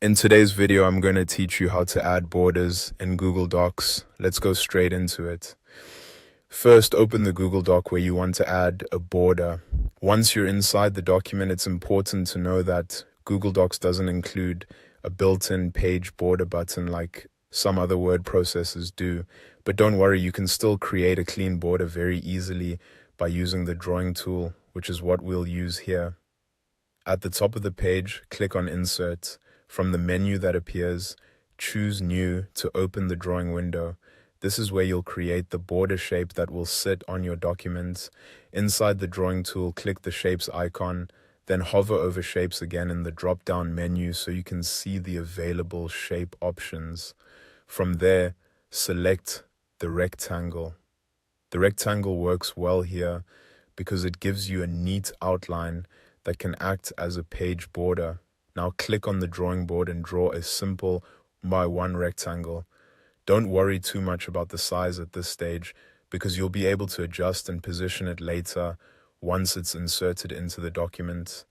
In today's video, I'm going to teach you how to add borders in Google Docs. Let's go straight into it. First, open the Google Doc where you want to add a border. Once you're inside the document, it's important to know that Google Docs doesn't include a built-in page border button like some other word processors do. But don't worry, you can still create a clean border very easily by using the drawing tool, which is what we'll use here. At the top of the page, click on Insert. From the menu that appears, choose New to open the drawing window. This is where you'll create the border shape that will sit on your document. Inside the drawing tool, click the Shapes icon, then hover over Shapes again in the drop-down menu so you can see the available shape options. From there, select the rectangle. The rectangle works well here because it gives you a neat outline that can act as a page border. Now click on the drawing board and draw a simple 1x1 rectangle. Don't worry too much about the size at this stage because you'll be able to adjust and position it later once it's inserted into the document.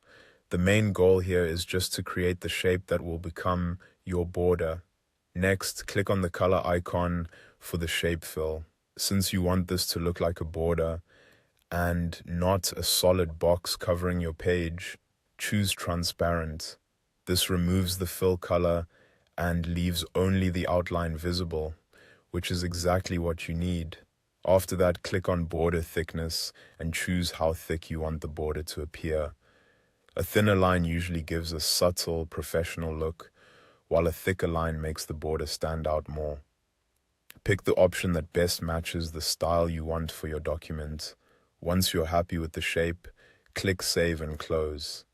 The main goal here is just to create the shape that will become your border. Next, click on the color icon for the shape fill. Since you want this to look like a border and not a solid box covering your page, choose transparent. This removes the fill color and leaves only the outline visible, which is exactly what you need. After that, click on border thickness and choose how thick you want the border to appear. A thinner line usually gives a subtle, professional look, while a thicker line makes the border stand out more. Pick the option that best matches the style you want for your document. Once you're happy with the shape, click Save and Close.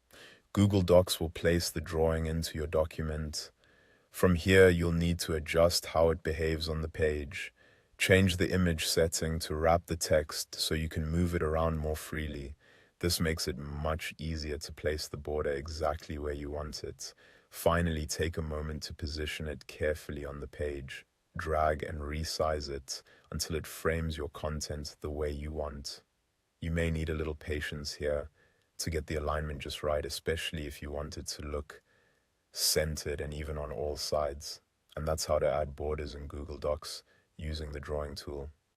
Google Docs will place the drawing into your document. From here, you'll need to adjust how it behaves on the page. Change the image setting to wrap the text so you can move it around more freely. This makes it much easier to place the border exactly where you want it. Finally, take a moment to position it carefully on the page. Drag and resize it until it frames your content the way you want. You may need a little patience here to get the alignment just right, especially if you want it to look centered and even on all sides. And that's how to add borders in Google Docs using the drawing tool.